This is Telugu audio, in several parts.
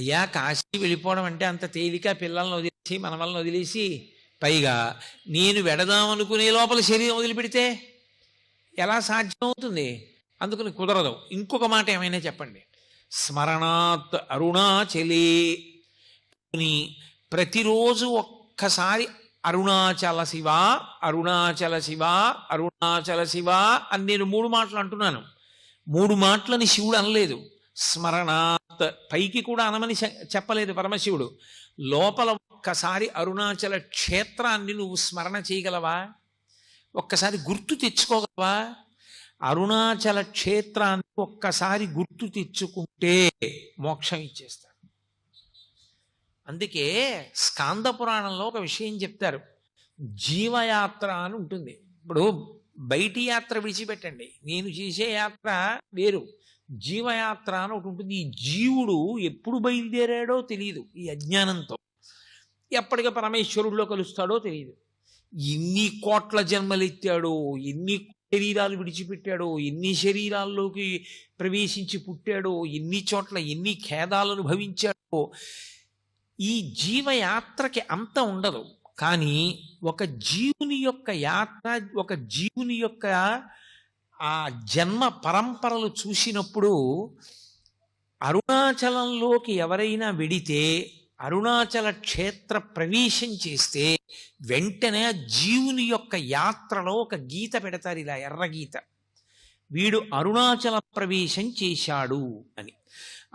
అయ్యా కాశీ వెళ్ళిపోవడం అంటే అంత తేలిక, పిల్లల్ని వదిలేసి మనవల్ని వదిలేసి, పైగా నేను వెడదామనుకునే లోపల శరీరం వదిలిపెడితే ఎలా సాధ్యమవుతుంది? అందుకని కుదరదు. ఇంకొక మాట ఏమైనా చెప్పండి. స్మరణాత్ అరుణాచలే, ప్రతిరోజు ఒక్కసారి అరుణాచల శివ, అరుణాచల శివ, అరుణాచల శివ అని నేను 3 మాటలు అంటున్నాను. 3 మాటలని శివుడు అనలేదు. స్మరణాత్ పైకి కూడా అనమని చెప్పలేదు పరమశివుడు. లోపల ఒక్కసారి అరుణాచల క్షేత్రాన్ని నువ్వు స్మరణ చేయగలవా? ఒక్కసారి గుర్తు తెచ్చుకోగలవా? అరుణాచల క్షేత్రాన్ని ఒక్కసారి గుర్తు తెచ్చుకుంటే మోక్షం ఇచ్చేస్తాడు. అందుకే స్కాంద పురాణంలో ఒక విషయం చెప్తారు. జీవయాత్ర అని ఉంటుంది. ఇప్పుడు బయటి యాత్ర విడిచిపెట్టండి, నేను చేసే యాత్ర వేరు, జీవయాత్ర అని ఒకటి ఉంటుంది. ఈ జీవుడు ఎప్పుడు బయలుదేరాడో తెలియదు, ఈ అజ్ఞానంతో ఎప్పటికీ పరమేశ్వరుడిలో కలుస్తాడో తెలియదు. ఎన్ని కోట్ల జన్మలు ఎత్తాడో, ఎన్ని శరీరాలు విడిచిపెట్టాడో, ఎన్ని శరీరాల్లోకి ప్రవేశించి పుట్టాడో, ఎన్ని చోట్ల ఎన్ని ఖేదాలను భవించాడో. ఈ జీవయాత్రకి అంత ఉండదు. కానీ ఒక జీవుని యొక్క యాత్ర, ఒక జీవుని యొక్క ఆ జన్మ పరంపరలు చూసినప్పుడు అరుణాచలంలోకి ఎవరైనా వెడితే, అరుణాచల క్షేత్ర ప్రవేశం చేస్తే వెంటనే జీవుని యొక్క యాత్రలో ఒక గీత పెడతారు, ఇలా ఎర్ర గీత, వీడు అరుణాచల ప్రవేశం చేశాడు అని.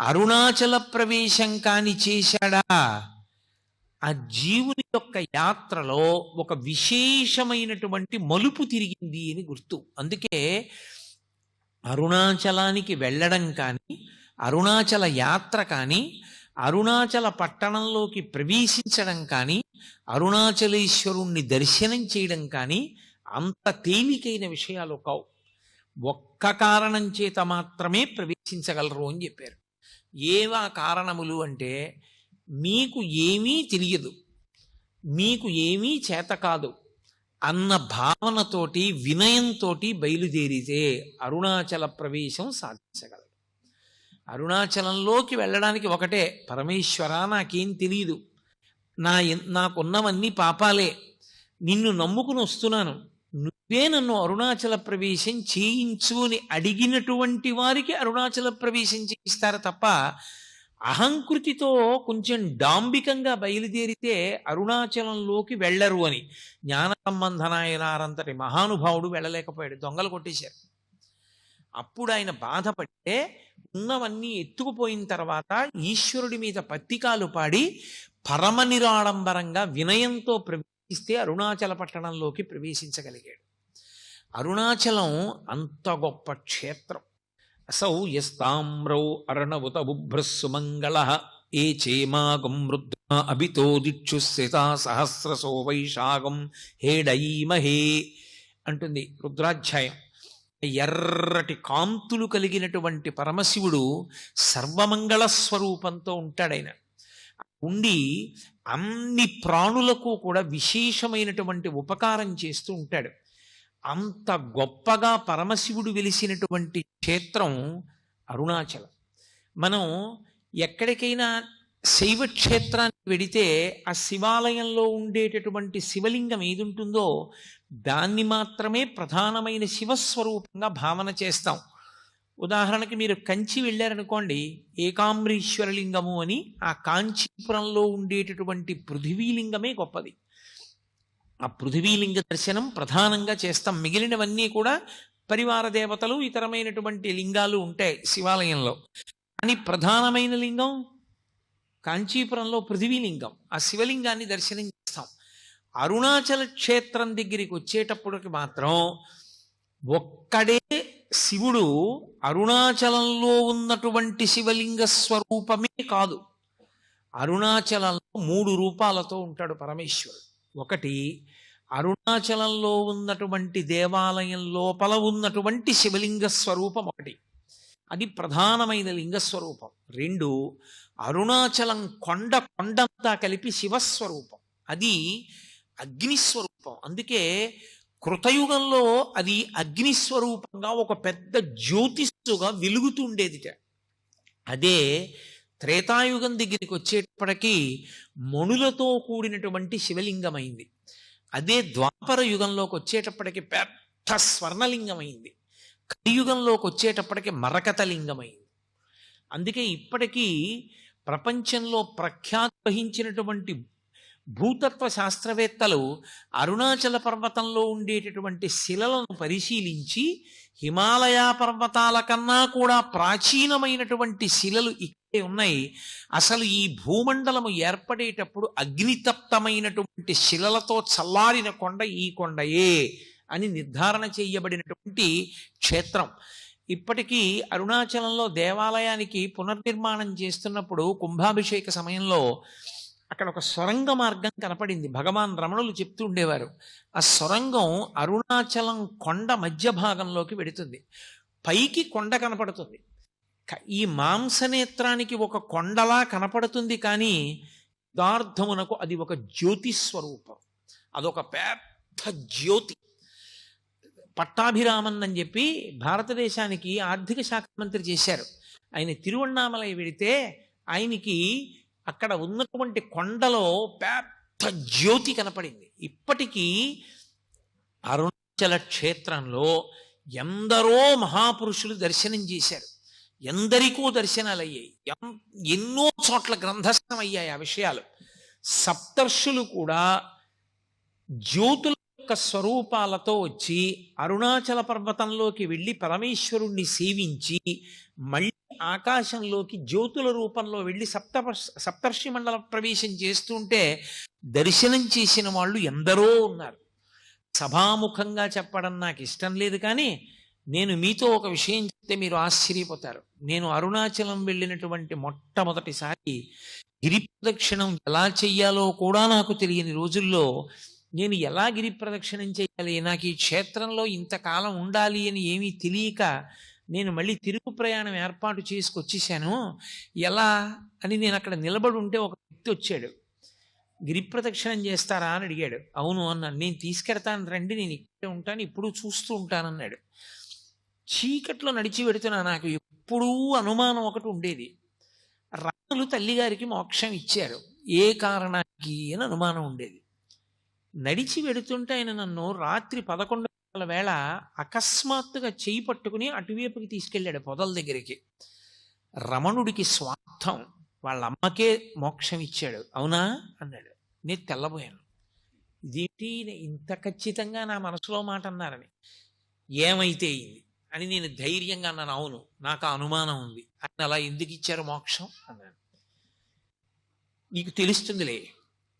అరుణాచల ప్రవేశం కాని చేశాడా, ఆ జీవుని యొక్క యాత్రలో ఒక విశేషమైనటువంటి మలుపు తిరిగింది అని గుర్తు. అందుకే అరుణాచలానికి వెళ్ళడం కానీ, అరుణాచల యాత్ర కానీ, అరుణాచల పట్టణంలోకి ప్రవేశించడం కానీ, అరుణాచలేశ్వరుణ్ణి దర్శనం చేయడం కానీ అంత తేలికైన విషయాలు కావు. ఒక్క కారణం చేత మాత్రమే ప్రవేశించగలరు అని చెప్పారు. ఏవా కారణములు అంటే, మీకు ఏమీ తెలియదు, మీకు ఏమీ చేత కాదు అన్న భావనతోటి, వినయంతో బయలుదేరితే అరుణాచల ప్రవేశం సాధించగలరు. అరుణాచలంలోకి వెళ్ళడానికి ఒకటే, పరమేశ్వర నాకేం తెలియదు, నాకున్నవన్నీ పాపాలే, నిన్ను నమ్ముకుని వస్తున్నాను, నువ్వే నన్ను అరుణాచల ప్రవేశం చేయించు అని అడిగినటువంటి వారికి అరుణాచల ప్రవేశం చేయిస్తారు తప్ప, అహంకృతితో కొంచెం డాంబికంగా బయలుదేరితే అరుణాచలంలోకి వెళ్ళరు అని. జ్ఞాన సంబంధనాయనారంతటి మహానుభావుడు వెళ్ళలేకపోయాడు, దొంగలు కొట్టేశారు. అప్పుడు ఆయన బాధపడితే ఉన్నవన్నీ ఎత్తుకుపోయిన తర్వాత ఈశ్వరుడి మీద పత్తికాలు పాడి పరమ నిరాడంబరంగా వినయంతో ప్రవేశిస్తే అరుణాచల పట్టణంలోకి ప్రవేశించగలిగాడు. అరుణాచలం అంత గొప్ప క్షేత్రం. అసౌ యస్తామ్రౌ అర్ణవుత బుభ్రస్సుమంగళ ఏ చేమాగం రుద్ర అభితో దిక్షుస్థితా సహస్రసో వైశాగం హేడైమహే అంటుంది రుద్రాధ్యాయం. ఎర్రటి కాంతులు కలిగినటువంటి పరమశివుడు సర్వమంగళ స్వరూపంతో ఉంటాడాయన. ఉండి అన్ని ప్రాణులకు కూడా విశేషమైనటువంటి ఉపకారం చేస్తూ ఉంటాడు. అంత గొప్పగా పరమశివుడు వెలిసినటువంటి క్షేత్రం అరుణాచలం. మనం ఎక్కడికైనా శైవ క్షేత్రానికి వెడితే ఆ శివాలయంలో ఉండేటటువంటి శివలింగం ఏది ఉంటుందో దాన్ని మాత్రమే ప్రధానమైన శివస్వరూపంగా భావన చేస్తాం. ఉదాహరణకి మీరు కంచి వెళ్ళారనుకోండి, ఏకాంబరీశ్వరలింగము అని ఆ కాంచీపురంలో ఉండేటటువంటి పృథివీలింగమే గొప్పది. ఆ పృథివీలింగ దర్శనం ప్రధానంగా చేస్తాం. మిగిలినవన్నీ కూడా పరివార దేవతలు, ఇతరమైనటువంటి లింగాలు ఉంటాయి శివాలయంలో. కానీ ప్రధానమైన లింగం కాంచీపురంలో పృథివీలింగం. ఆ శివలింగాన్ని దర్శనం చేస్తాం. అరుణాచల క్షేత్రం దగ్గరికి వచ్చేటప్పటికి మాత్రం ఒక్కడే శివుడు అరుణాచలంలో ఉన్నటువంటి శివలింగ స్వరూపమే కాదు, అరుణాచలంలో 3 రూపాలతో ఉంటాడు పరమేశ్వరుడు. ఒకటి, అరుణాచలంలో ఉన్నటువంటి దేవాలయం లోపల ఉన్నటువంటి శివలింగ స్వరూపం ఒకటి, అది ప్రధానమైన లింగస్వరూపం. 2, అరుణాచలం కొండంతా కలిపి శివస్వరూపం, అది అగ్నిస్వరూపం. అందుకే కృతయుగంలో అది అగ్నిస్వరూపంగా ఒక పెద్ద జ్యోతిస్సుగా వెలుగుతుండేదిట. అదే త్రేతాయుగం దగ్గరికి వచ్చేటప్పటికీ మణులతో కూడినటువంటి శివలింగమైంది. అదే ద్వాపర యుగంలోకి వచ్చేటప్పటికి పెద్ద స్వర్ణలింగమైంది. కలియుగంలోకి వచ్చేటప్పటికి మరకత లింగమైంది. అందుకే ఇప్పటికీ ప్రపంచంలో ప్రఖ్యాతి వహించినటువంటి భూతత్వ శాస్త్రవేత్తలు అరుణాచల పర్వతంలో ఉండేటటువంటి శిలలను పరిశీలించి హిమాలయ పర్వతాల కన్నా కూడా ప్రాచీనమైనటువంటి శిలలు ఇక్కడే ఉన్నాయి, అసలు ఈ భూమండలము ఏర్పడేటప్పుడు అగ్నితప్తమైనటువంటి శిలలతో చల్లారిన కొండ ఈ కొండయే అని నిర్ధారణ చేయబడినటువంటి క్షేత్రం. ఇప్పటికీ అరుణాచలంలో దేవాలయానికి పునర్నిర్మాణం చేస్తున్నప్పుడు కుంభాభిషేక సమయంలో అక్కడ ఒక సొరంగ మార్గం కనపడింది. భగవాన్ రమణులు చెప్తూ ఉండేవారు, ఆ సొరంగం అరుణాచలం కొండ మధ్య భాగంలోకి వెడుతుంది. పైకి కొండ కనపడుతుంది, ఈ మాంసనేత్రానికి ఒక కొండలా కనపడుతుంది, కానీ యథార్థమునకు అది ఒక జ్యోతి స్వరూపం. అదొక పెద్ద జ్యోతి. పట్టాభిరామన్ అని చెప్పి భారతదేశానికి ఆర్థిక శాఖ మంత్రి చేశారు. ఆయన తిరువణ్ణామలై వెడితే ఆయనకి అక్కడ ఉన్నటువంటి కొండలో పెద్ద జ్యోతి కనపడింది. ఇప్పటికీ అరుణాచల క్షేత్రంలో ఎందరో మహాపురుషులు దర్శనం చేశారు, ఎందరికో దర్శనాలు అయ్యాయి, ఎన్నో చోట్ల గ్రంథస్థం అయ్యాయి ఆ విషయాలు. సప్తర్షులు కూడా జ్యోతుల యొక్క స్వరూపాలతో వచ్చి అరుణాచల పర్వతంలోకి వెళ్ళి పరమేశ్వరుణ్ణి సేవించి మళ్ళీ ఆకాశంలోకి జ్యోతుల రూపంలో వెళ్ళి సప్తర్షి మండల ప్రవేశం చేస్తుంటే దర్శనం చేసిన వాళ్ళు ఎందరో ఉన్నారు. సభాముఖంగా చెప్పడం నాకు ఇష్టం లేదు, కానీ నేను మీతో ఒక విషయం చెప్తే మీరు ఆశ్చర్యపోతారు. నేను అరుణాచలం వెళ్ళినటువంటి మొట్టమొదటిసారి గిరి ప్రదక్షిణం ఎలా చెయ్యాలో కూడా నాకు తెలియని రోజుల్లో నేను ఎలా గిరి ప్రదక్షిణం చేయాలి, నాకు ఈ క్షేత్రంలో ఇంతకాలం ఉండాలి అని ఏమీ తెలియక నేను మళ్ళీ తిరుగు ప్రయాణం ఏర్పాటు చేసుకొచ్చేసాను. ఎలా అని నేను అక్కడ నిలబడి ఉంటే ఒక వ్యక్తి వచ్చాడు. గిరి ప్రదక్షిణం చేస్తారా అని అడిగాడు. అవును అన్నాను. నేను తీసుకెడతాను రండి, నేను ఇక్కడే ఉంటాను, ఇప్పుడు చూస్తూ ఉంటానన్నాడు. చీకట్లో నడిచి పెడుతున్నా. నాకు ఎప్పుడూ అనుమానం ఒకటి ఉండేది, రాములు తల్లిగారికి మోక్షం ఇచ్చారు, ఏ కారణానికి అని అనుమానం ఉండేది. నడిచి వెడుతుంటే ఆయన నన్ను రాత్రి 11 గంటల వేళ అకస్మాత్తుగా చేయి పట్టుకుని అటువైపుకి తీసుకెళ్ళాడు, పొదల దగ్గరికి. రమణుడికి స్వార్థం, వాళ్ళ అమ్మకే మోక్షం ఇచ్చాడు, అవునా అన్నాడు. నేను తెల్లబోయాను, ఇదేంటి ఇంత ఖచ్చితంగా నా మనసులో మాట అన్నారని. ఏమైతే అయింది అని నేను ధైర్యంగా అన్నాను, అవును నాకు ఆ అనుమానం ఉంది. ఆయన అలా ఎందుకు ఇచ్చారు మోక్షం అన్నాను. నీకు తెలుస్తుందిలే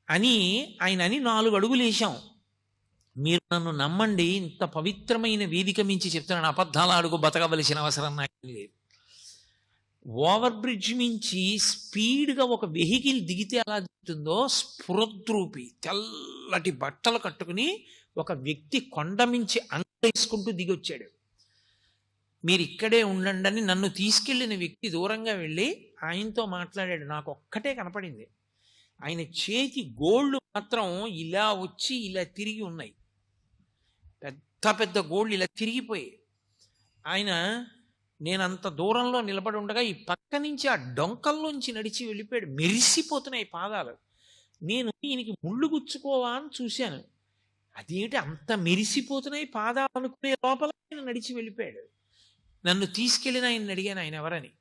అని ఆయన అని 4 అడుగులు వేశాం. మీరు నన్ను నమ్మండి, ఇంత పవిత్రమైన వేదిక మించి చెప్తున్నాను, అబద్ధాల అడుగు బతకవలసిన అవసరం నాకు లేదు. ఓవర్ బ్రిడ్జ్ మించి స్పీడ్గా ఒక వెహికల్ దిగితే ఎలా దిగుతుందో స్ఫురద్రూపి తెల్లటి బట్టలు కట్టుకుని ఒక వ్యక్తి కొండ మించి అంగేసుకుంటూ దిగొచ్చాడు. మీరు ఇక్కడే ఉండండి అని నన్ను తీసుకెళ్లిన వ్యక్తి దూరంగా వెళ్ళి ఆయనతో మాట్లాడాడు. నాకు ఒక్కటే కనపడింది, ఆయన చేతి గోళ్ళు మాత్రం ఇలా వచ్చి ఇలా తిరిగి ఉన్నాయి, పెద్ద పెద్ద గోళ్ళు ఇలా తిరిగిపోయాయి. ఆయన నేను అంత దూరంలో నిలబడి ఉండగా ఈ పక్క నుంచి ఆ డొంకల్లోంచి నడిచి వెళ్ళిపోయాడు. మెరిసిపోతున్నాయి పాదాలు. నేను ఈయనకి ముళ్ళు గుచ్చుకోవా అని చూశాను, అదేంటి అంత మెరిసిపోతున్నాయి పాదాలు అనుకునే లోపల ఆయన నడిచి వెళ్ళిపోయాడు. నన్ను తీసుకెళ్ళిన ఆయన అడిగాను, ఆయన ఎవరని.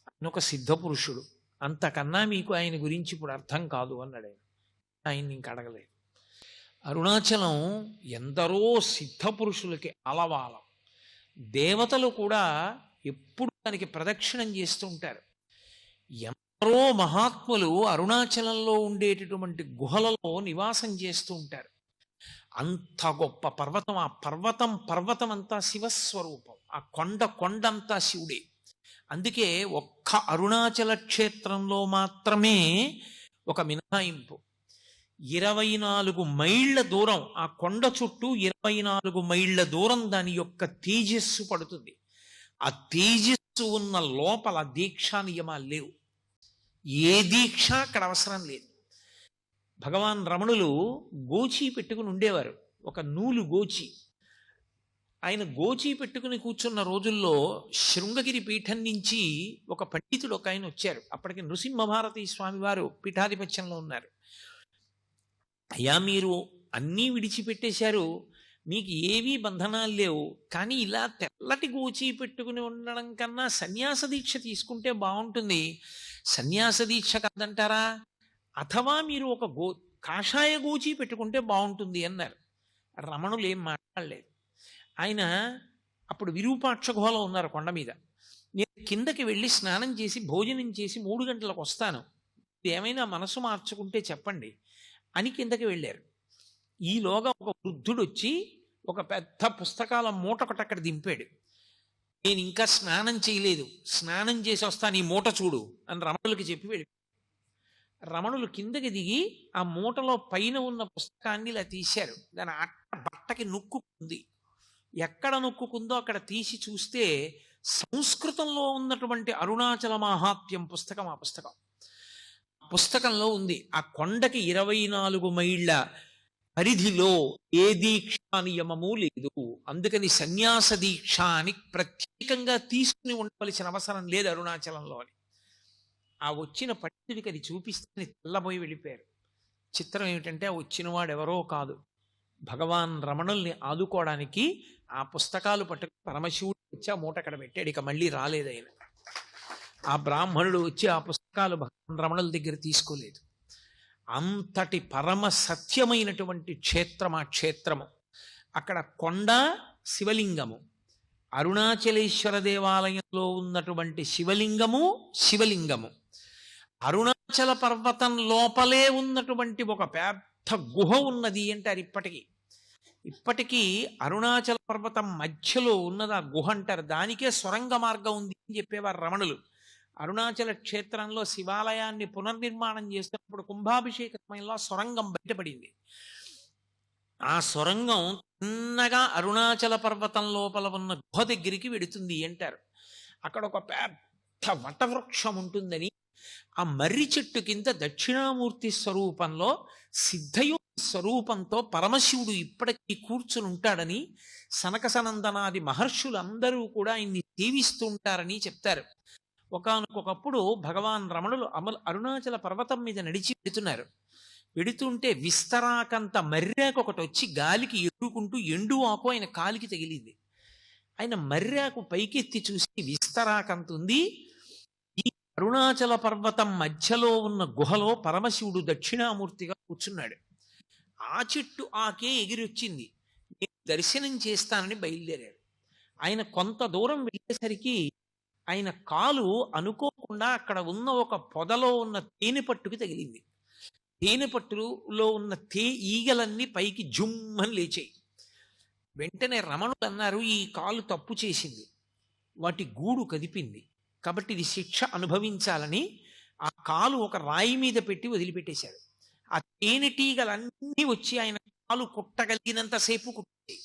ఆయన ఒక సిద్ధ పురుషుడు, అంతకన్నా మీకు ఆయన గురించి ఇప్పుడు అర్థం కాదు అన్నాడు. ఆయన్ని ఇంక అడగలేదు. అరుణాచలం ఎందరో సిద్ధ పురుషులకి అలవాలం. దేవతలు కూడా ఎప్పుడు దానికి ప్రదక్షిణం చేస్తూ ఉంటారు. ఎందరో మహాత్ములు అరుణాచలంలో ఉండేటటువంటి గుహలలో నివాసం చేస్తూ ఉంటారు. అంత గొప్ప పర్వతం, ఆ పర్వతం అంతా శివస్వరూపం, ఆ కొండంతా శివుడే. అందుకే ఒక్క అరుణాచల క్షేత్రంలో మాత్రమే ఒక మినహాయింపు. 24 మైళ్ళ దూరం ఆ కొండ చుట్టూ 24 మైళ్ళ దూరం దాని యొక్క తేజస్సు పడుతుంది. ఆ తేజస్సు ఉన్న లోపల దీక్షా నియమాలు లేవు, ఏ దీక్ష అక్కడ అవసరం లేదు. భగవాన్ రమణులు గోచి పెట్టుకుని ఉండేవారు, ఒక నూలు గోచి. ఆయన గోచి పెట్టుకుని కూర్చున్న రోజుల్లో శృంగగిరి పీఠం నుంచి ఒక పండితుడు ఒక ఆయన వచ్చారు. అప్పటికి నృసింహభారతి స్వామి వారు పీఠాధిపత్యంలో ఉన్నారు. అయ్యా, మీరు అన్నీ విడిచిపెట్టేశారు, మీకు ఏవీ బంధనాలు లేవు, కానీ ఇలా తెల్లటి గోచి పెట్టుకుని ఉండడం కన్నా సన్యాస దీక్ష తీసుకుంటే బాగుంటుంది. సన్యాస దీక్ష కాదంటారా? అథవా మీరు ఒక కాషాయ గోచి పెట్టుకుంటే బాగుంటుంది అన్నారు. రమణులు ఏం మాట్లాడలేదు. ఆయన అప్పుడు విరూపాక్ష గుహలో ఉన్నారు కొండ మీద. నేను కిందకి వెళ్ళి స్నానం చేసి భోజనం చేసి 3 గంటలకు వస్తాను, ఏమైనా మనసు మార్చుకుంటే చెప్పండి అని కిందకి వెళ్ళారు. ఈలోగా ఒక వృద్ధుడు వచ్చి ఒక పెద్ద పుస్తకాల మూట ఒకటి అక్కడ దింపాడు. నేను ఇంకా స్నానం చేయలేదు, స్నానం చేసి వస్తాను, ఈ మూట చూడు అని రమణులకి చెప్పి వెళ్ళి రమణులు కిందకి దిగి ఆ మూటలో పైన ఉన్న పుస్తకాన్ని ఇలా తీశారు. దాని బట్టకి నొక్కుంది. ఎక్కడ నొక్కుందో అక్కడ తీసి చూస్తే సంస్కృతంలో ఉన్నటువంటి అరుణాచల మహాత్మ్యం పుస్తకం. ఆ పుస్తకంలో ఉంది, ఆ కొండకి 24 మైళ్ళ పరిధిలో ఏ దీక్షా నియమము లేదు, అందుకని సన్యాస దీక్ష అని ప్రత్యేకంగా తీసుకుని ఉండవలసిన అవసరం లేదు అరుణాచలంలో అని. ఆ వచ్చిన పండితుడికి అది చూపిస్తే తెల్లబోయి వెళ్ళిపోయారు. చిత్రం ఏమిటంటే ఆ వచ్చినవాడు ఎవరో కాదు, భగవాన్ రమణుల్ని ఆదుకోవడానికి ఆ పుస్తకాలు పట్టుకుని పరమశివుడు వచ్చి ఆ మూట అక్కడ పెట్టాడు. ఇక మళ్ళీ రాలేదు ఆయన. ఆ బ్రాహ్మణుడు వచ్చి ఆ పుస్తకాలు భగవాన్ రమణుల దగ్గర తీసుకోలేదు. అంతటి పరమ సత్యమైనటువంటి క్షేత్రం ఆ క్షేత్రము. అక్కడ కొండ, శివలింగము, అరుణాచలేశ్వర దేవాలయంలో ఉన్నటువంటి శివలింగము అరుణాచల పర్వతం లోపలే ఉన్నటువంటి ఒక పెద్ద గుహ ఉన్నది అంటారు. ఇప్పటికీ అరుణాచల పర్వతం మధ్యలో ఉన్నది ఆ గుహ అంటారు. దానికే సొరంగ మార్గం ఉంది అని చెప్పేవారు రమణులు. అరుణాచల క్షేత్రంలో శివాలయాన్ని పునర్నిర్మాణం చేస్తున్నప్పుడు కుంభాభిషేక సమయంలో సొరంగం బయటపడింది. ఆ సొరంగం చిన్నగా అరుణాచల పర్వతం లోపల ఉన్న గుహ దగ్గరికి వెడుతుంది అంటారు. అక్కడ ఒక పెద్ద వటవృక్షం ఉంటుందని, ఆ మర్రి చెట్టు కింద దక్షిణామూర్తి స్వరూపంలో సిద్ధయోగి స్వరూపంతో పరమశివుడు ఇప్పటికీ కూర్చుని ఉంటాడని, సనక సనందనాది మహర్షులందరూ కూడా ఆయన్ని సేవిస్తూ ఉంటారని చెప్తారు. ఒకానొకప్పుడు భగవాన్ రమణులు అరుణాచల పర్వతం మీద నడిచి వెడుతుంటే విస్తరాకంత మర్రాకు ఒకటి వచ్చి గాలికి ఎగురుకుంటూ ఎండు ఆకు ఆయన కాలికి తగిలింది. ఆయన మర్రాకు పైకెత్తి చూసి విస్తరాకంత ఉంది, ఈ అరుణాచల పర్వతం మధ్యలో ఉన్న గుహలో పరమశివుడు దక్షిణామూర్తిగా కూర్చున్నాడు. ఆ చెట్టు ఆకే ఎగిరొచ్చింది. నేను దర్శనం చేస్తానని బయలుదేరాడు. ఆయన కొంత దూరం వెళ్ళేసరికి ఆయన కాలు అనుకోకుండా అక్కడ ఉన్న ఒక పొదలో ఉన్న తేనె పట్టుకు తగిలింది. తేనె పట్టులో ఉన్న ఈగలన్నీ పైకి జుమ్మని లేచాయి. వెంటనే రమణులు అన్నారు, ఈ కాలు తప్పు చేసింది, వాటి గూడు కదిపింది, కాబట్టి ఇది శిక్ష అనుభవించాలని ఆ కాలు ఒక రాయి మీద పెట్టి వదిలిపెట్టేశాడు. ఆ తేనెటీగలన్నీ వచ్చి ఆయన కాలు కుట్టగలిగినంతసేపు కుట్టాయి.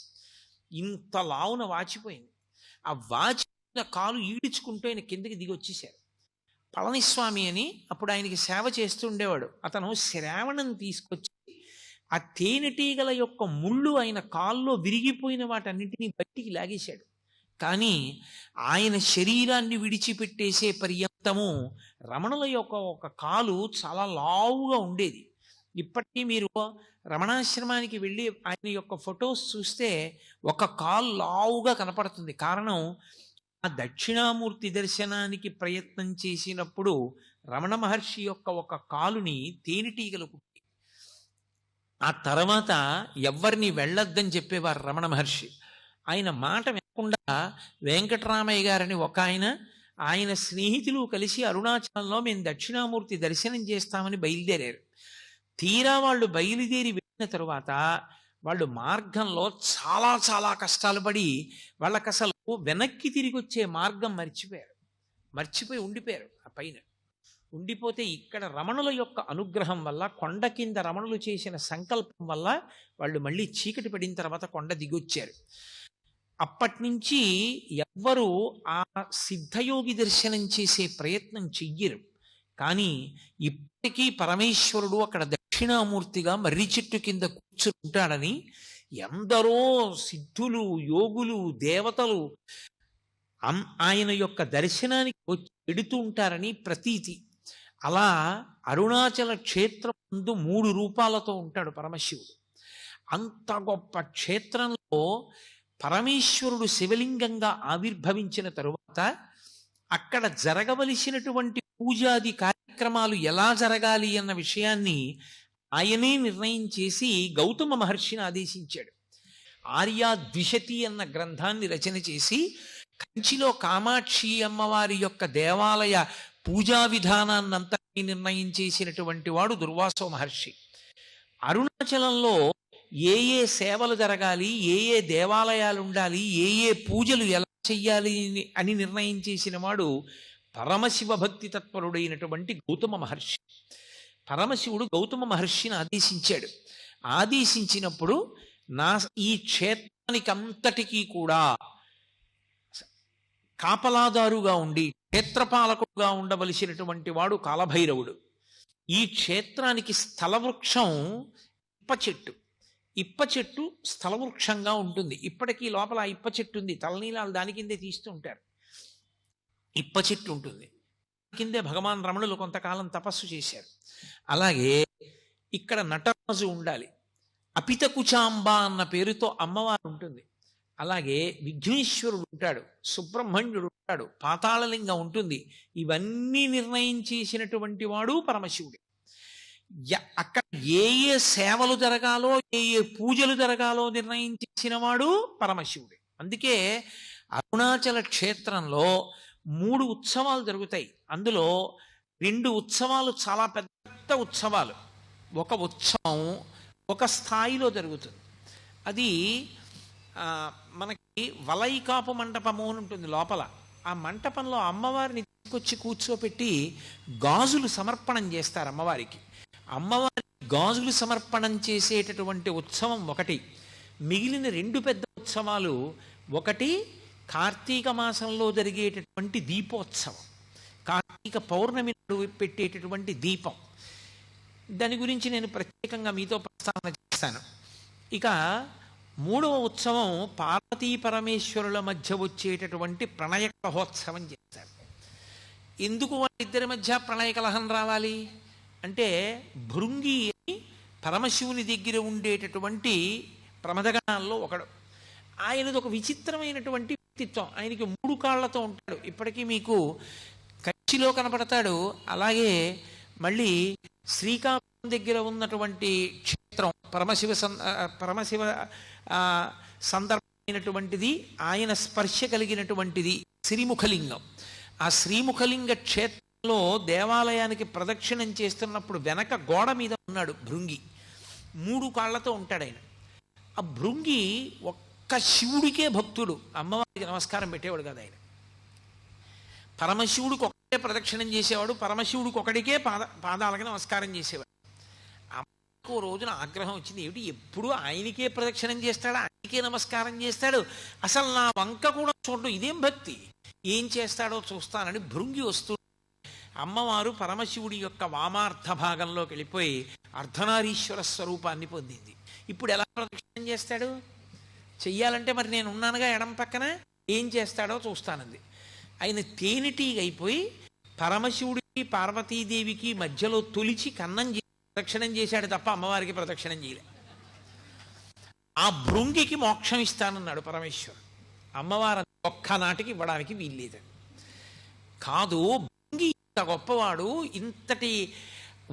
ఇంత లావున వాచిపోయింది. ఆ వాచిన కాలు ఈడ్చుకుంటూ ఆయన కిందకి దిగి వచ్చేశారు. పళనిస్వామి అని అప్పుడు ఆయనకి సేవ చేస్తూ ఉండేవాడు. అతను శ్రావణం తీసుకొచ్చి ఆ తేనెటీగల యొక్క ముళ్ళు ఆయన కాల్లో విరిగిపోయిన వాటన్నింటినీ బయటికి లాగేశాడు. కానీ ఆయన శరీరాన్ని విడిచిపెట్టేసే పర్యంతము రమణుల యొక్క ఒక కాలు చాలా లావుగా ఉండేది. ఇప్పటికీ మీరు రమణాశ్రమానికి వెళ్ళి ఆయన యొక్క ఫొటోస్ చూస్తే ఒక కాలు లావుగా కనపడుతుంది. కారణం, ఆ దక్షిణామూర్తి దర్శనానికి ప్రయత్నం చేసినప్పుడు రమణ మహర్షి యొక్క ఒక కాలుని తేనెటీగలు కుట్టి, ఆ తర్వాత ఎవరిని వెళ్ళొద్దని చెప్పేవారు రమణ మహర్షి. ఆయన మాట వినకుండా వెంకటరామయ్య గారని ఒక ఆయన స్నేహితులు కలిసి అరుణాచలంలో మేము దక్షిణామూర్తి దర్శనం చేస్తామని బయలుదేరారు. తీరా వాళ్ళు బయలుదేరి వెళ్ళిన తరువాత వాళ్ళు మార్గంలో చాలా చాలా కష్టాలు పడి వాళ్ళకి అసలు వెనక్కి తిరిగి వచ్చే మార్గం మర్చిపోయి ఉండిపోయారు. ఆ పైన ఉండిపోతే ఇక్కడ రమణుల యొక్క అనుగ్రహం వల్ల, కొండ కింద రమణులు చేసిన సంకల్పం వల్ల వాళ్ళు మళ్ళీ చీకటి పడిన తర్వాత కొండ దిగొచ్చారు. అప్పటి నుంచి ఎవ్వరూ ఆ సిద్ధయోగి దర్శనం చేసే ప్రయత్నం చెయ్యరు. కానీ ఇప్పటికీ పరమేశ్వరుడు అక్కడ దక్షిణామూర్తిగా మర్రి చెట్టు కింద కూర్చుంటాడని ఎందరో సిద్ధులు, యోగులు, దేవతలు ఆయన యొక్క దర్శనానికి వచ్చి వెడుతూ ఉంటారని ప్రతీతి. అలా అరుణాచల క్షేత్రం ముందు 3 రూపాలతో ఉంటాడు పరమశివుడు. అంత గొప్ప క్షేత్రంలో పరమేశ్వరుడు శివలింగంగా ఆవిర్భవించిన తరువాత అక్కడ జరగవలసినటువంటి పూజాది కార్యక్రమాలు ఎలా జరగాలి అన్న విషయాన్ని ఆయనే నిర్ణయం చేసి గౌతమ మహర్షిని ఆదేశించాడు. ఆర్యాద్విషతి అన్న గ్రంథాన్ని రచన చేసి కంచిలో కామాక్షి అమ్మవారి యొక్క దేవాలయ పూజా విధానాన్నంతటి నిర్ణయం చేసినటువంటి వాడు దుర్వాసో మహర్షి. అరుణాచలంలో ఏ ఏ సేవలు జరగాలి, ఏ ఏ దేవాలయాలు ఉండాలి, ఏ ఏ పూజలు ఎలా చెయ్యాలి అని నిర్ణయం చేసిన వాడు పరమశివ భక్తి తత్పరుడైనటువంటి గౌతమ మహర్షి. పరమశివుడు గౌతమ మహర్షిని ఆదేశించాడు. ఆదేశించినప్పుడు ఈ క్షేత్రానికి అంతటికీ కూడా కాపలాదారుగా ఉండి క్షేత్రపాలకుడుగా ఉండవలసినటువంటి వాడు కాలభైరవుడు. ఈ క్షేత్రానికి స్థలవృక్షం ఇప్ప చెట్టు. ఇప్ప చెట్టు స్థలవృక్షంగా ఉంటుంది. ఇప్పటికీ లోపల ఇప్ప చెట్టు ఉంది. తలనీలాలు దాని కిందే తీస్తూ ఉంటారు. ఇప్ప చెట్టు ఉంటుంది. కిందే భగవాన్ రమణులు కొంతకాలం తపస్సు చేశారు. అలాగే ఇక్కడ నటరాజు ఉండాలి. అపితకుచాంబ అన్న పేరుతో అమ్మవారు ఉంటుంది. అలాగే విఘ్నేశ్వరుడు ఉంటాడు, సుబ్రహ్మణ్యుడు ఉంటాడు, పాతాళలింగం ఉంటుంది. ఇవన్నీ నిర్ణయం చేసినటువంటి వాడు పరమశివుడు. అక్కడ ఏ ఏ సేవలు జరగాలో, ఏ ఏ పూజలు జరగాలో నిర్ణయం చేసిన వాడు పరమశివుడు. అందుకే అరుణాచల క్షేత్రంలో 3 ఉత్సవాలు జరుగుతాయి. అందులో 2 ఉత్సవాలు చాలా పెద్ద ఉత్సవాలు. ఒక ఉత్సవం ఒక స్థాయిలో జరుగుతుంది. అది మనకి వలైకాపు మంటపము అని ఉంటుంది లోపల. ఆ మంటపంలో అమ్మవారిని తీసుకొచ్చి కూర్చోపెట్టి గాజులు సమర్పణం చేస్తారు అమ్మవారికి. అమ్మవారి గాజులు సమర్పణం చేసేటటువంటి ఉత్సవం ఒకటి. మిగిలిన 2 పెద్ద ఉత్సవాలు, ఒకటి కార్తీక మాసంలో జరిగేటటువంటి దీపోత్సవం, కార్తీక పౌర్ణమి పెట్టేటటువంటి దీపం. దాని గురించి నేను ప్రత్యేకంగా మీతో ప్రస్తావన చేస్తాను. ఇక 3వ ఉత్సవం పార్వతీ పరమేశ్వరుల మధ్య వచ్చేటటువంటి ప్రణయ కలహోత్సవం చేస్తారు. ఎందుకు వాళ్ళిద్దరి మధ్య ప్రణయ కలహం రావాలి అంటే, భృంగి అని పరమశివుని దగ్గర ఉండేటటువంటి ప్రమదగణాల్లో ఒకడు. ఆయనది ఒక విచిత్రమైనటువంటి వ్యక్తిత్వం. ఆయనకి 3 కాళ్లతో ఉంటాడు. ఇప్పటికీ మీకు కంచిలో కనపడతాడు. అలాగే మళ్ళీ శ్రీకాకుళం దగ్గర ఉన్నటువంటి క్షేత్రం పరమశివ సందర్భమైనటువంటిది, ఆయన స్పర్శ కలిగినటువంటిది శ్రీముఖలింగం. ఆ శ్రీముఖలింగ క్షేత్రంలో దేవాలయానికి ప్రదక్షిణం చేస్తున్నప్పుడు వెనక గోడ మీద ఉన్నాడు భృంగి. 3 కాళ్లతో ఉంటాడు ఆయన. ఆ భృంగి ఒక్క శివుడికే భక్తుడు, అమ్మవారికి నమస్కారం పెట్టేవాడు కదా ఆయన. పరమశివుడికి ఒకటే ప్రదక్షిణం చేసేవాడు, పరమశివుడికి ఒకడికే పాదాలకి నమస్కారం చేసేవాడు. అమ్మకు రోజున ఆగ్రహం వచ్చింది, ఏమిటి ఎప్పుడు ఆయనకే ప్రదక్షిణం చేస్తాడు, ఆయనకే నమస్కారం చేస్తాడు, అసలు నా వంక కూడా చూడడం ఇదేం భక్తి, ఏం చేస్తాడో చూస్తానని భృంగి వస్తూ అమ్మవారు పరమశివుడి యొక్క వామార్థ భాగంలోకి వెళ్ళిపోయి అర్ధనారీశ్వర స్వరూపాన్ని పొందింది. ఇప్పుడు ఎలా ప్రదక్షిణం చేస్తాడు? చెయ్యాలంటే మరి నేను ఉన్నానుగా ఎడం పక్కన, ఏం చేస్తాడో చూస్తానంది. ఆయన తేనెటీగ అయిపోయి పరమశివుడికి పార్వతీదేవికి మధ్యలో తొలిచి కన్నం చేసి ప్రదక్షిణం చేశాడు తప్ప అమ్మవారికి ప్రదక్షిణం చేయలే. ఆ భృంగికి మోక్షం ఇస్తానన్నాడు పరమేశ్వరుడు. అమ్మవారు ఒక్కనాటికి ఇవ్వడానికి వీల్లేదు. కాదు, భృంగి ఇంత గొప్పవాడు, ఇంతటి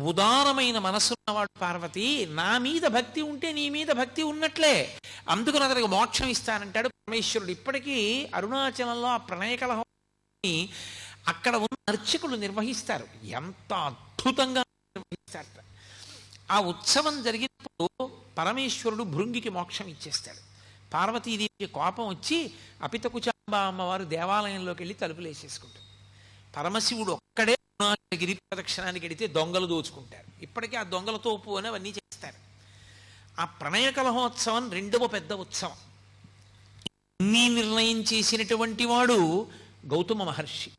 ఉదారమైన మనస్సున్నవాడు పార్వతి, నా మీద భక్తి ఉంటే నీ మీద భక్తి ఉన్నట్లే, అందుకని అతనికి మోక్షం ఇస్తానంటాడు పరమేశ్వరుడు. ఇప్పటికీ అరుణాచలంలో ఆ ప్రణయ కలహం అక్కడ ఉన్న అర్చకులు నిర్వహిస్తారు. ఎంత అద్భుతంగా నిర్వహిస్తారు. ఆ ఉత్సవం జరిగినప్పుడు పరమేశ్వరుడు భృంగికి మోక్షం ఇచ్చేస్తాడు. పార్వతీదేవికి కోపం వచ్చి అపితకుచాంబ అమ్మవారు దేవాలయంలోకి వెళ్ళి తలుపులు వేసేసుకుంటారు. పరమశివుడు ఒక్కడే గిరి ప్రదక్షిణానికి వెడితే దొంగలు దోచుకుంటారు. ఇప్పటికీ ఆ దొంగల తోపు అని అవన్నీ చేస్తారు. ఆ ప్రణయ కలహోత్సవం 2వ పెద్ద ఉత్సవం. అన్నీ నిర్ణయం చేసినటువంటి వాడు గౌతమ మహర్షి.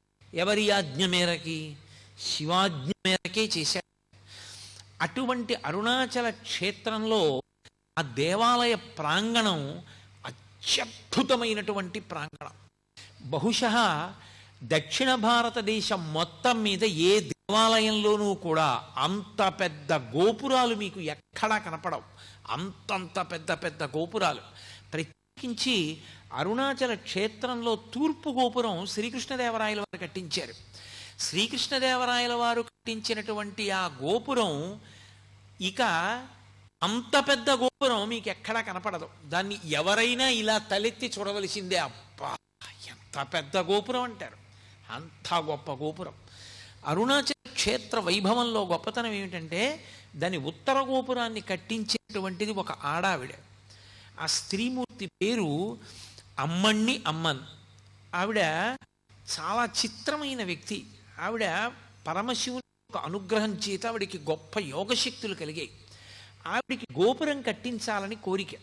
ఎవరి ఆజ్ఞ మేరకి? శివాజ్ఞ మేరకే చేశాడు. అటువంటి అరుణాచల క్షేత్రంలో ఆ దేవాలయ ప్రాంగణం అత్యద్భుతమైనటువంటి ప్రాంగణం. బహుశः దక్షిణ భారతదేశం మొత్తం మీద ఏ దేవాలయంలోనూ కూడా అంత పెద్ద గోపురాలు మీకు ఎక్కడా కనపడవు. అంతంత పెద్ద పెద్ద గోపురాలు. ప్రత్యేకించి అరుణాచల క్షేత్రంలో తూర్పు గోపురం శ్రీకృష్ణదేవరాయల వారు కట్టించారు. శ్రీకృష్ణదేవరాయల వారు కట్టించినటువంటి ఆ గోపురం ఇక అంత పెద్ద గోపురం మీకు ఎక్కడా కనపడదు. దాన్ని ఎవరైనా ఇలా తలెత్తి చూడవలసిందే. అబ్బా ఎంత పెద్ద గోపురం అంటారు. అంత గొప్ప గోపురం. అరుణాచల క్షేత్ర వైభవంలో గొప్పతనం ఏమిటంటే దాని ఉత్తర గోపురాన్ని కట్టించేటువంటిది ఒక ఆడావిడ. ఆ స్త్రీమూర్తి పేరు అమ్మణ్ణి అమ్మన్. ఆవిడ చాలా చిత్రమైన వ్యక్తి. ఆవిడ పరమశివుని యొక్క అనుగ్రహం చేత ఆవిడికి గొప్ప యోగశక్తులు కలిగాయి. ఆవిడికి గోపురం కట్టించాలని కోరిక.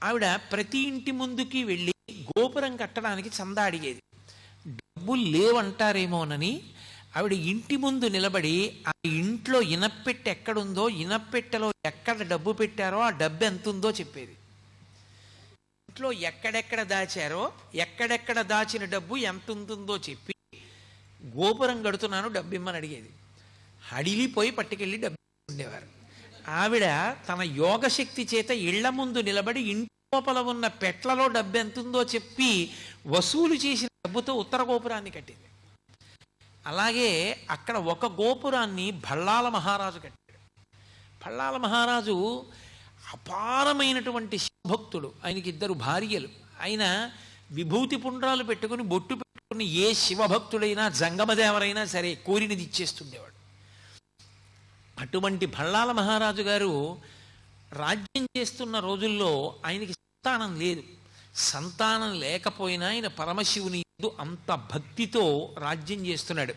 ఆవిడ ప్రతి ఇంటి ముందుకి వెళ్ళి గోపురం కట్టడానికి చందా అడిగేది. డబ్బులు లేవంటారేమోనని ఆవిడ ఇంటి ముందు నిలబడి ఆ ఇంట్లో ఇనప్పెట్టె ఎక్కడుందో, ఇనప్పెట్టెలో ఎక్కడ డబ్బు పెట్టారో ఆ డబ్బు ఎంత ఉందో చెప్పేది. ఇంట్లో ఎక్కడెక్కడ దాచారో, ఎక్కడెక్కడ దాచిన డబ్బు ఎంత ఉంటుందో చెప్పి గోపురం కడుతున్నాను డబ్బు ఇమ్మని అడిగేది. హడిలిపోయి పట్టుకెళ్ళి డబ్బు ఉండేవారు. ఆవిడ తన యోగశక్తి చేత ఇళ్ల ముందు నిలబడి ఇంటి లోపల ఉన్న పెట్లలో డబ్బు ఎంతుందో చెప్పి వసూలు చేసిన డబ్బుతో ఉత్తర గోపురాన్ని కట్టింది. అలాగే అక్కడ ఒక గోపురాన్ని భళ్ళాల మహారాజు కట్టాడు. భళ్ళాల మహారాజు అపారమైనటువంటి శివభక్తుడు. ఆయనకి 2 భార్యలు. ఆయన విభూతి పుండ్రాలు పెట్టుకుని బొట్టు పెట్టుకుని ఏ శివభక్తుడైనా జంగమదేవరైనా సరే కోరినది ఇచ్చేస్తుండేవాడు. అటువంటి భళ్ళాల మహారాజు గారు రాజ్యం చేస్తున్న రోజుల్లో ఆయనకి సంతానం లేదు. సంతానం లేకపోయినా ఆయన పరమశివుని యందు అంత భక్తితో రాజ్యం చేస్తున్నాడు.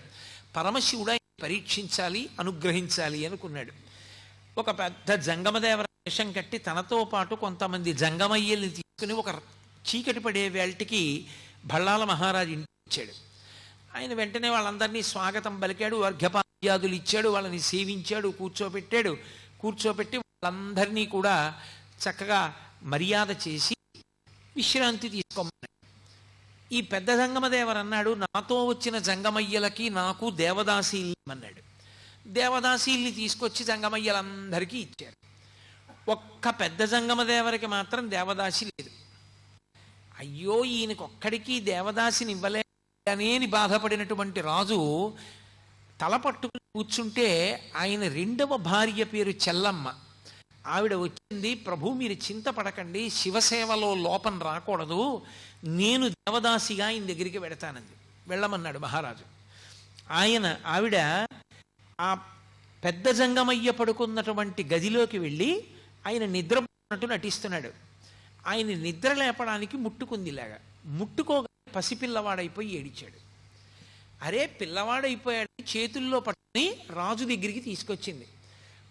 పరమశివుడు ఆయన పరీక్షించాలి, అనుగ్రహించాలి అనుకున్నాడు. ఒక పెద్ద జంగమదేవర వేషం కట్టి తనతో పాటు కొంతమంది జంగమయ్యల్ని తీసుకుని ఒక చీకటి పడే వేళటికి భళ్ళాల మహారాజు ఇంటికి వచ్చాడు. ఆయన వెంటనే వాళ్ళందరినీ స్వాగతం పలికాడు, అర్ఘ్యపాద్యాదులు ఇచ్చాడు, వాళ్ళని సేవించాడు, కూర్చోపెట్టి వాళ్ళందరినీ కూడా చక్కగా మర్యాద చేసి విశ్రాంతి తీసుకోమన్నాడు. ఈ పెద్ద జంగమదేవరు అన్నాడు, నాతో వచ్చిన జంగమయ్యలకి నాకు దేవదాసీల్ని అన్నాడు. దేవదాసీల్ని తీసుకొచ్చి జంగమయ్యలందరికీ ఇచ్చారు. ఒక్క పెద్ద జంగమదేవరికి మాత్రం దేవదాసి లేదు. అయ్యో ఈయనకొక్కడికి దేవదాసిని ఇవ్వలేని బాధపడినటువంటి రాజు తల పట్టుకుని కూర్చుంటే ఆయన 2వ భార్య పేరు చెల్లమ్మ. ఆవిడ వచ్చింది, ప్రభు మీరు చింతపడకండి, శివసేవలో లోపం రాకూడదు, నేను దేవదాసిగా ఆయన దగ్గరికి వెడతానంది. వెళ్ళమన్నాడు మహారాజు. ఆవిడ ఆ పెద్ద జంగమయ్య పడుకున్నటువంటి గదిలోకి వెళ్ళి ఆయన నిద్రపోతున్నట్టు నటిస్తున్నాడు. ఆయన నిద్ర లేపడానికి ముట్టుకుందిలాగా. ముట్టుకోగా పసిపిల్లవాడైపోయి ఏడిచాడు. అరే పిల్లవాడైపోయాడు, చేతుల్లో పట్టుకుని రాజు దగ్గరికి తీసుకొచ్చింది.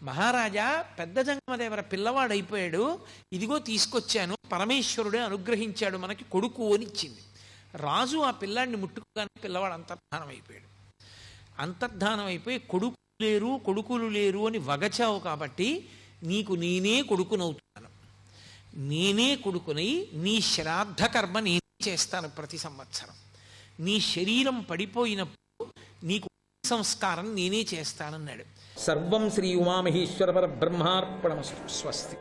మహారాజా పెద్ద జంగమదేవర పిల్లవాడైపోయాడు, ఇదిగో తీసుకొచ్చాను, పరమేశ్వరుడే అనుగ్రహించాడు మనకి కొడుకు అని ఇచ్చింది. రాజు ఆ పిల్లాడిని ముట్టుకోగానే పిల్లవాడు అంతర్ధానం అయిపోయాడు. అంతర్ధానం అయిపోయి కొడుకులు లేరు అని వగచావు కాబట్టి నీకు నేనే కొడుకునవుతున్నాను. నేనే కొడుకునై నీ శ్రాద్ధ కర్మ నేనే చేస్తాను ప్రతి సంవత్సరం. నీ శరీరం పడిపోయినప్పుడు నీకు సంస్కారం నేనే చేస్తానన్నాడు. సర్వం శ్రీ ఉమామహేశ్వర పరబ్రహ్మార్పణమస్తు. స్వస్తి.